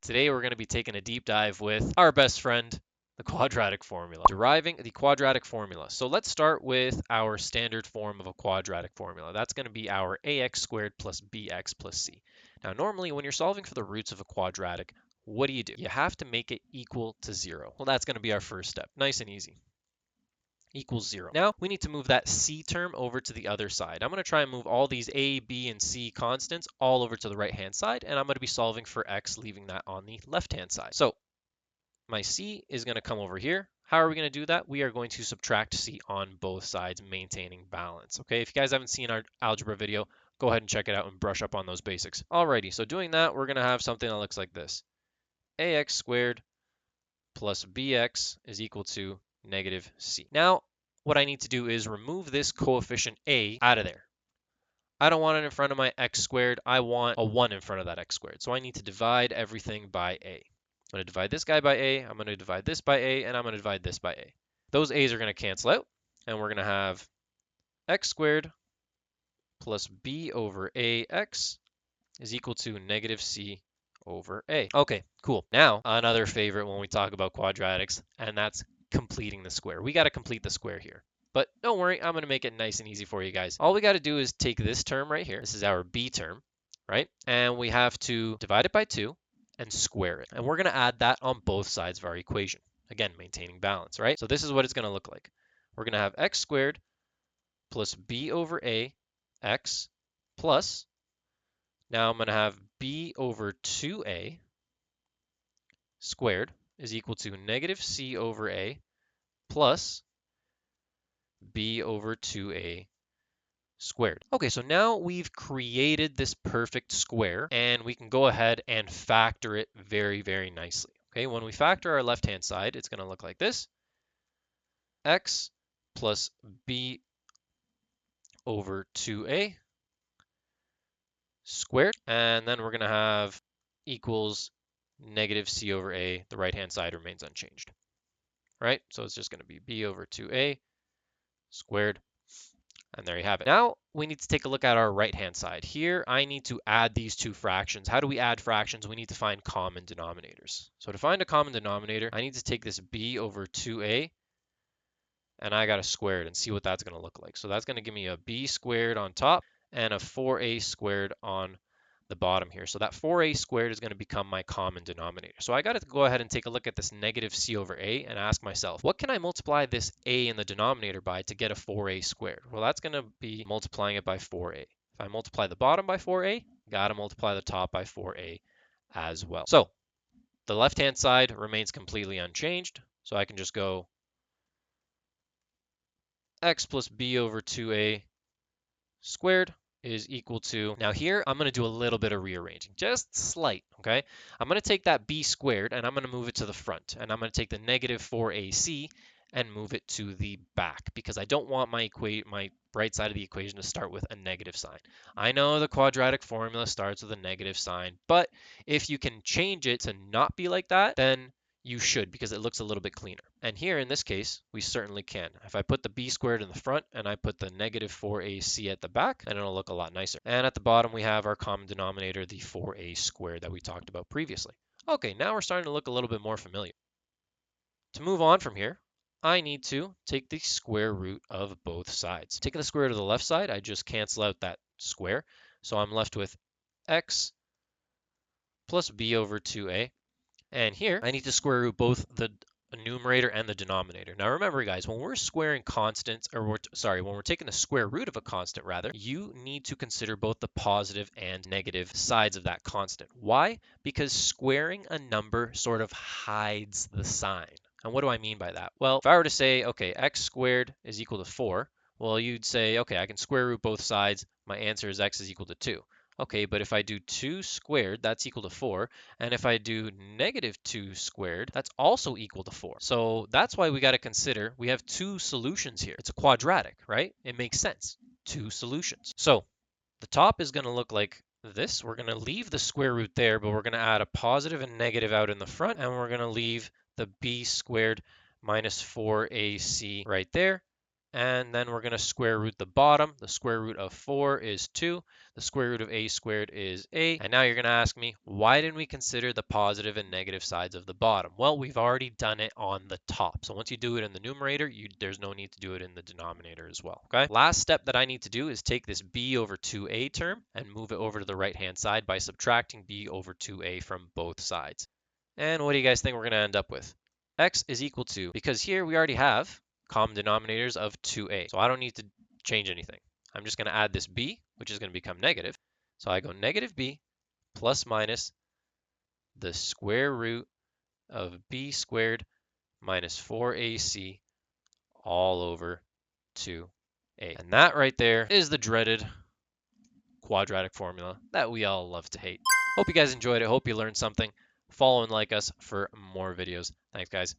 Today we're going to be taking a deep dive with our best friend, the quadratic formula, deriving the quadratic formula. So let's start with our standard form of a quadratic formula. That's going to be our ax squared plus bx plus c. Now normally when you're solving for the roots of a quadratic, what do? You have to make it equal to 0. Well, that's going to be our first step. Nice and easy. Equals 0. Now we need to move that c term over to the other side. I'm going to try and move all these a, b, and c constants all over to the right hand side, and I'm going to be solving for x, leaving that on the left hand side. So my c is going to come over here. How are we going to do that? We are going to subtract c on both sides, maintaining balance. Okay, if you guys haven't seen our algebra video, go ahead and check it out and brush up on those basics. Alrighty, so doing that, we're going to have something that looks like this. Ax squared plus bx is equal to negative c. Now, what I need to do is remove this coefficient a out of there. I don't want it in front of my x squared. I want a 1 in front of that x squared. So I need to divide everything by a. I'm going to divide this guy by a, I'm going to divide this by a, and I'm going to divide this by a. Those a's are going to cancel out, and we're going to have x squared plus b over ax is equal to negative c over a. Okay, cool. Now, another favorite when we talk about quadratics, and that's completing the square. We got to complete the square here. But don't worry, I'm going to make it nice and easy for you guys. All we got to do is take this term right here. This is our b term, right? And we have to divide it by 2 and square it. And we're going to add that on both sides of our equation. Again, maintaining balance, right? So this is what it's going to look like. We're going to have x squared plus b over a x plus, now I'm going to have b over 2a squared is equal to negative c over a plus b over 2a squared. Okay, so now we've created this perfect square, and we can go ahead and factor it very, very nicely. Okay, when we factor our left-hand side, it's going to look like this. X plus b over 2a squared, and then we're going to have equals negative c over a. The right-hand side remains unchanged. Right, so it's just going to be b over 2a squared. And there you have it. Now we need to take a look at our right-hand side. Here, I need to add these two fractions. How do we add fractions? We need to find common denominators. So to find a common denominator, I need to take this b over 2a, and I got to square it and see what that's going to look like. So that's going to give me a b squared on top and a 4a squared on the bottom here. So that 4a squared is going to become my common denominator. So I got to go ahead and take a look at this negative c over a and ask myself, what can I multiply this a in the denominator by to get a 4a squared? Well, that's going to be multiplying it by 4a. If I multiply the bottom by 4a, got to multiply the top by 4a as well. So the left-hand side remains completely unchanged. So I can just go x plus b over 2a squared is equal to, now here I'm going to do a little bit of rearranging, just slight, okay? I'm going to take that b squared and I'm going to move it to the front, and I'm going to take the negative 4ac and move it to the back because I don't want my right side of the equation to start with a negative sign. I know the quadratic formula starts with a negative sign, but if you can change it to not be like that, then you should, because it looks a little bit cleaner. And here in this case, we certainly can. If I put the b squared in the front and I put the negative 4ac at the back, then it'll look a lot nicer. And at the bottom, we have our common denominator, the 4a squared that we talked about previously. Okay, now we're starting to look a little bit more familiar. To move on from here, I need to take the square root of both sides. Taking the square root of the left side, I just cancel out that square. So I'm left with x plus b over 2a. And here, I need to square root both the numerator and the denominator. Now remember, guys, when we're squaring constants, or when we're taking the square root of a constant, rather, you need to consider both the positive and negative sides of that constant. Why? Because squaring a number sort of hides the sign. And what do I mean by that? Well, if I were to say, okay, x squared is equal to 4, well, you'd say, okay, I can square root both sides. My answer is x is equal to 2. Okay, but if I do 2 squared, that's equal to 4. And if I do negative 2 squared, that's also equal to 4. So that's why we got to consider we have two solutions here. It's a quadratic, right? It makes sense. Two solutions. So the top is going to look like this. We're going to leave the square root there, but we're going to add a positive and negative out in the front. And we're going to leave the b squared minus 4ac right there. And then we're going to square root the bottom. The square root of 4 is 2. The square root of a squared is 8. And now you're going to ask me, why didn't we consider the positive and negative sides of the bottom? Well, we've already done it on the top. So once you do it in the numerator, there's no need to do it in the denominator as well. Okay. Last step that I need to do is take this b over 2a term and move it over to the right-hand side by subtracting b over 2a from both sides. And what do you guys think we're going to end up with? X is equal to, because here we already have common denominators of 2a. So I don't need to change anything. I'm just going to add this b, which is going to become negative. So I go negative b plus minus the square root of b squared minus 4ac all over 2a. And that right there is the dreaded quadratic formula that we all love to hate. Hope you guys enjoyed it. Hope you learned something. Follow and like us for more videos. Thanks, guys.